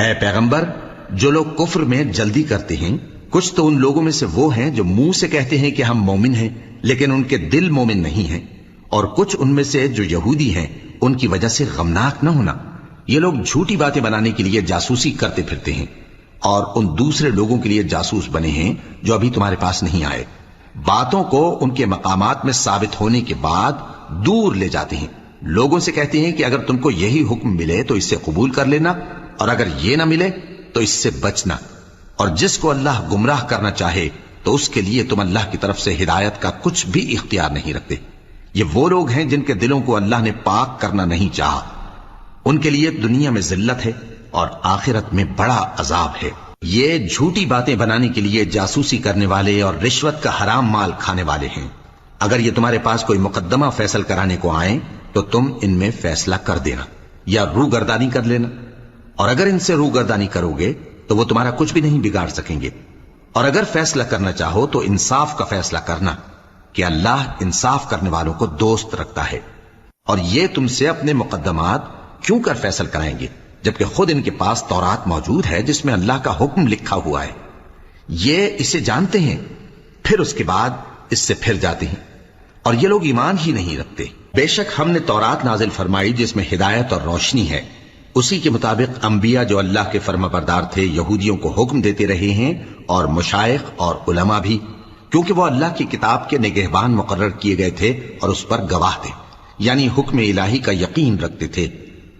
اے پیغمبر، جو لوگ کفر میں جلدی کرتے ہیں، کچھ تو ان لوگوں میں سے وہ ہیں جو منہ سے کہتے ہیں کہ ہم مومن ہیں لیکن ان کے دل مومن نہیں ہیں، اور کچھ ان میں سے جو یہودی ہیں ان کی وجہ سے غمناک نہ ہونا۔ یہ لوگ جھوٹی باتیں بنانے کے لیے جاسوسی کرتے پھرتے ہیں اور ان دوسرے لوگوں کے لیے جاسوس بنے ہیں جو ابھی تمہارے پاس نہیں آئے، باتوں کو ان کے مقامات میں ثابت ہونے کے بعد دور لے جاتے ہیں، لوگوں سے کہتے ہیں کہ اگر تم کو یہی حکم ملے تو اس سے قبول کر لینا، اور اگر یہ نہ ملے تو اس سے بچنا، اور جس کو اللہ گمراہ کرنا چاہے تو اس کے لیے تم اللہ کی طرف سے ہدایت کا کچھ بھی اختیار نہیں رکھتے۔ یہ وہ لوگ ہیں جن کے دلوں کو اللہ نے پاک کرنا نہیں چاہا، ان کے لیے دنیا میں ذلت ہے اور آخرت میں بڑا عذاب ہے۔ یہ جھوٹی باتیں بنانے کے لیے جاسوسی کرنے والے اور رشوت کا حرام مال کھانے والے ہیں۔ اگر یہ تمہارے پاس کوئی مقدمہ فیصل کرانے کو آئیں تو تم ان میں فیصلہ کر دینا یا روگردانی کر لینا، اور اگر ان سے روگردانی کرو گے تو وہ تمہارا کچھ بھی نہیں بگاڑ سکیں گے، اور اگر فیصلہ کرنا چاہو تو انصاف کا فیصلہ کرنا کہ اللہ انصاف کرنے والوں کو دوست رکھتا ہے۔ اور یہ تم سے اپنے مقدمات کیوں کر فیصل کرائیں گے جبکہ خود ان کے پاس تورات موجود ہے جس میں اللہ کا حکم لکھا ہوا ہے؟ یہ اسے جانتے ہیں، پھر اس کے بعد اس سے پھر جاتے ہیں، اور یہ لوگ ایمان ہی نہیں رکھتے۔ بے شک ہم نے تورات نازل فرمائی جس میں ہدایت اور روشنی ہے، اسی کے مطابق انبیاء جو اللہ کے فرما بردار تھے یہودیوں کو حکم دیتے رہے ہیں، اور مشائخ اور علماء بھی، کیونکہ وہ اللہ کی کتاب کے نگہبان مقرر کیے گئے تھے اور اس پر گواہ تھے، یعنی حکم الہی کا یقین رکھتے تھے۔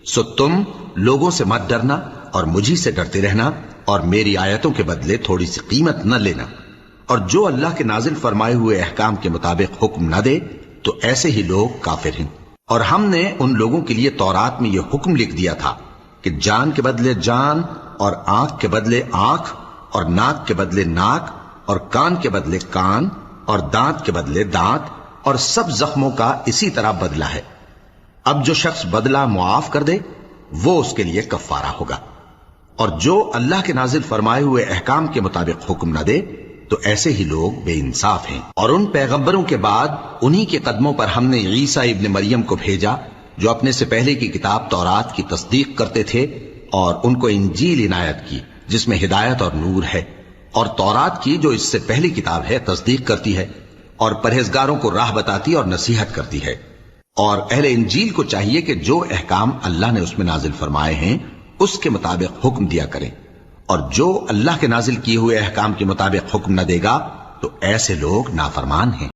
سو تم لوگوں سے مت ڈرنا اور مجھی سے ڈرتے رہنا، اور میری آیتوں کے بدلے تھوڑی سی قیمت نہ لینا، اور جو اللہ کے نازل فرمائے ہوئے احکام کے مطابق حکم نہ دے تو ایسے ہی لوگ کافر ہیں۔ اور ہم نے ان لوگوں کے لیے تورات میں یہ حکم لکھ دیا تھا کہ جان کے بدلے جان، اور آنکھ کے بدلے آنکھ، اور ناک کے بدلے ناک، اور کان کے بدلے کان، اور دانت کے بدلے دانت، اور سب زخموں کا اسی طرح بدلہ ہے۔ اب جو شخص بدلہ معاف کر دے وہ اس کے لیے کفارہ ہوگا، اور جو اللہ کے نازل فرمائے ہوئے احکام کے مطابق حکم نہ دے تو ایسے ہی لوگ بے انصاف ہیں۔ اور ان پیغمبروں کے بعد انہی کے قدموں پر ہم نے عیسیٰ ابن مریم کو بھیجا جو اپنے سے پہلے کی کتاب تورات کی تصدیق کرتے تھے، اور ان کو انجیل عنایت کی جس میں ہدایت اور نور ہے، اور تورات کی جو اس سے پہلی کتاب ہے تصدیق کرتی ہے اور پرہیزگاروں کو راہ بتاتی اور نصیحت کرتی ہے۔ اور اہل انجیل کو چاہیے کہ جو احکام اللہ نے اس میں نازل فرمائے ہیں اس کے مطابق حکم دیا کریں، اور جو اللہ کے نازل کیے ہوئے احکام کے مطابق حکم نہ دے گا تو ایسے لوگ نافرمان ہیں۔